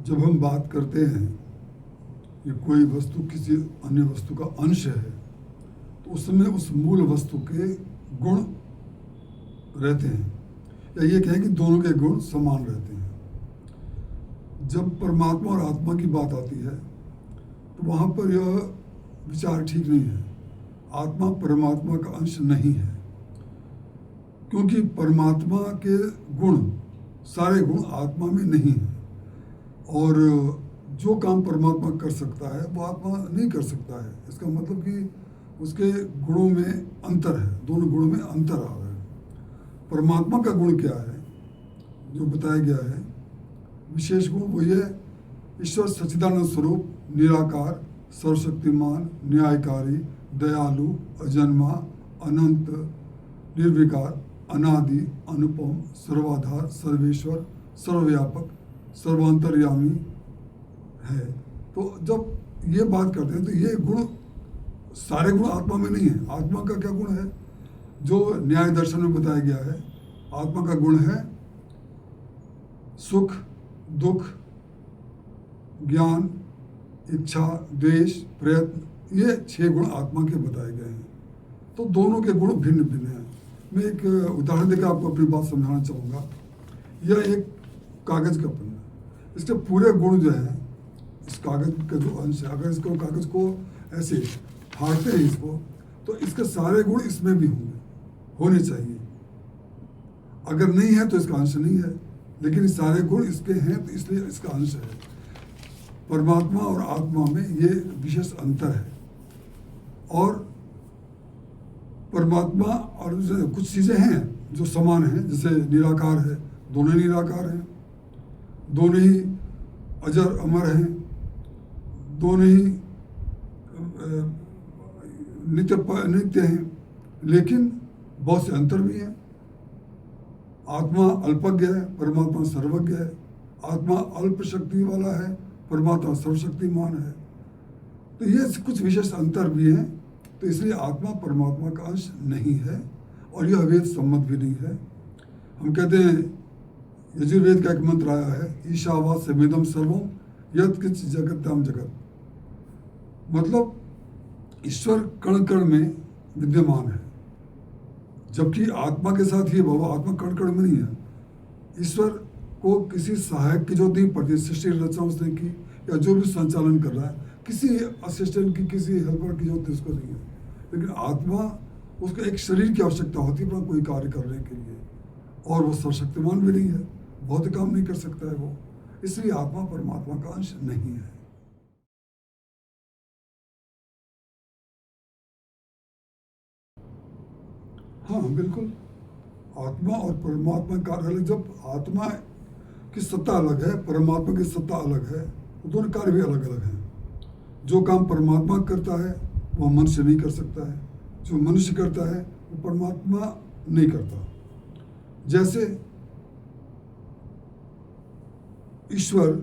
जब हम बात करते हैं कि कोई वस्तु किसी अन्य वस्तु का अंश है, तो उसमें उस मूल वस्तु के गुण रहते हैं, या ये कहें कि दोनों के गुण समान रहते हैं। जब परमात्मा और आत्मा की बात आती है तो वहाँ पर यह विचार ठीक नहीं है। आत्मा परमात्मा का अंश नहीं है, क्योंकि परमात्मा के गुण, सारे गुण आत्मा में नहीं हैं, और जो काम परमात्मा कर सकता है वो आत्मा नहीं कर सकता है। इसका मतलब कि उसके गुणों में अंतर है, दोनों गुणों में अंतर आ रहा है। परमात्मा का गुण क्या है जो बताया गया है, विशेष गुण वो ये: ईश्वर सच्चिदानंद स्वरूप, निराकार, सर्वशक्तिमान, न्यायकारी, दयालु, अजन्मा, अनंत, निर्विकार, अनादि, अनुपम, सर्वाधार, सर्वेश्वर, सर्वव्यापक, सर्वांतर्यामी है। तो जब ये बात करते हैं तो ये गुण, सारे गुण आत्मा में नहीं है। आत्मा का क्या गुण है जो न्याय दर्शन में बताया गया है? आत्मा का गुण है सुख, दुख, ज्ञान, इच्छा, द्वेष, प्रयत्न। ये 6 गुण आत्मा के बताए गए हैं। तो दोनों के गुण भिन्न भिन्न हैं। मैं एक उदाहरण देकर आपको अपनी बात समझाना चाहूँगा। यह एक कागज़ का पन्ना, इसके पूरे गुण जो हैं, इस कागज़ का जो अंश है, अगर इसको कागज़ को ऐसे फाड़ते हैं इसको, तो इसके सारे गुण इसमें भी होने चाहिए। अगर नहीं है तो इसका अंश नहीं है, लेकिन सारे गुण इसके हैं तो इसलिए इसका अंश है। परमात्मा और आत्मा में ये विशेष अंतर है। और परमात्मा और कुछ चीज़ें हैं जो समान हैं, जैसे निराकार है, दोनों निराकार हैं, दोनों ही अजर अमर हैं, दोनों ही नित्य हैं, लेकिन बहुत से अंतर भी हैं। आत्मा अल्पज्ञ है, परमात्मा सर्वज्ञ है। आत्मा अल्प शक्ति वाला है, परमात्मा सर्वशक्तिमान है। तो ये कुछ विशेष अंतर भी हैं। तो इसलिए आत्मा परमात्मा का अंश नहीं है, और यह वेद सम्मत भी नहीं है। हम कहते हैं, यजुर्वेद का एक मंत्र आया है, ईशावास समेदम सर्वम यत् किंच जगत्याम जगत। मतलब ईश्वर कण कण में विद्यमान है, जबकि आत्मा के साथ ही भाव, आत्मा कण कण में नहीं है। ईश्वर को किसी सहायक की जरूरत नहीं पड़ती। सृष्टि रचना उसने की, या जो भी संचालन कर रहा है, किसी असिस्टेंट की, किसी हेल्पर की जरूरत उसको नहीं है। लेकिन आत्मा, उसको एक शरीर की आवश्यकता होती है अपना कोई कार्य करने के लिए, और वो सर्वशक्तिमान भी नहीं है, बहुत काम नहीं कर सकता है वो। इसलिए आत्मा परमात्मा का अंश नहीं है। हाँ बिल्कुल, आत्मा और परमात्मा का अलग। जब आत्मा की सत्ता अलग है, परमात्मा की सत्ता अलग है, तो दोनों कार्य भी अलग अलग हैं। जो काम परमात्मा करता है वह मनुष्य नहीं कर सकता है, जो मनुष्य करता है वो परमात्मा नहीं करता। जैसे ईश्वर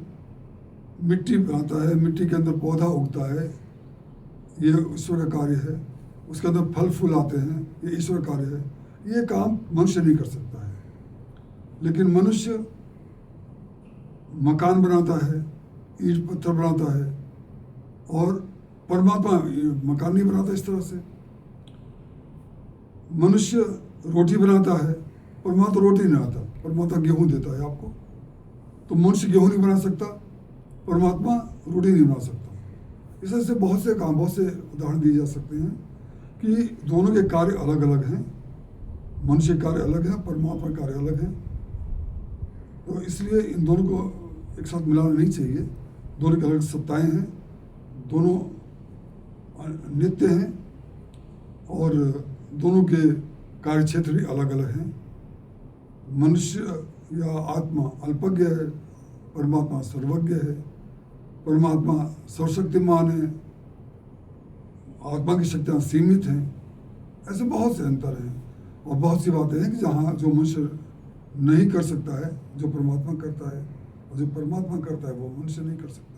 मिट्टी बनाता है, मिट्टी के अंदर पौधा उगता है, ये ईश्वर का कार्य है। उसके अंदर फल फूल आते हैं, ये ईश्वर कार्य है। ये काम मनुष्य नहीं कर सकता है। लेकिन मनुष्य मकान बनाता है, ईंट पत्थर बनाता है, और परमात्मा मकान नहीं बनाता इस तरह से। मनुष्य रोटी बनाता है, परमात्मा रोटी नहीं बनाता, परमात्मा गेहूं देता है आपको। तो मनुष्य गेहूं नहीं बना सकता, परमात्मा रोटी नहीं बना सकता। इस तरह से बहुत से काम, बहुत से उदाहरण दिए जा सकते हैं कि दोनों के कार्य अलग अलग हैं। मनुष्य कार्य अलग है, परमात्मा कार्य अलग है। तो इसलिए इन दोनों को एक साथ मिलाना नहीं चाहिए। दोनों की अलग सत्ताएं हैं, दोनों नित्य हैं, और दोनों के कार्य क्षेत्र भी अलग अलग हैं। मनुष्य या आत्मा अल्पज्ञ है, परमात्मा सर्वज्ञ है। परमात्मा सर्वशक्तिमान है, आत्मा की शक्तियाँ सीमित हैं। ऐसे बहुत से अंतर हैं, और बहुत सी बातें हैं कि जहाँ जो मनुष्य नहीं कर सकता है, जो परमात्मा करता है, और जो परमात्मा करता है वो मनुष्य नहीं कर सकता।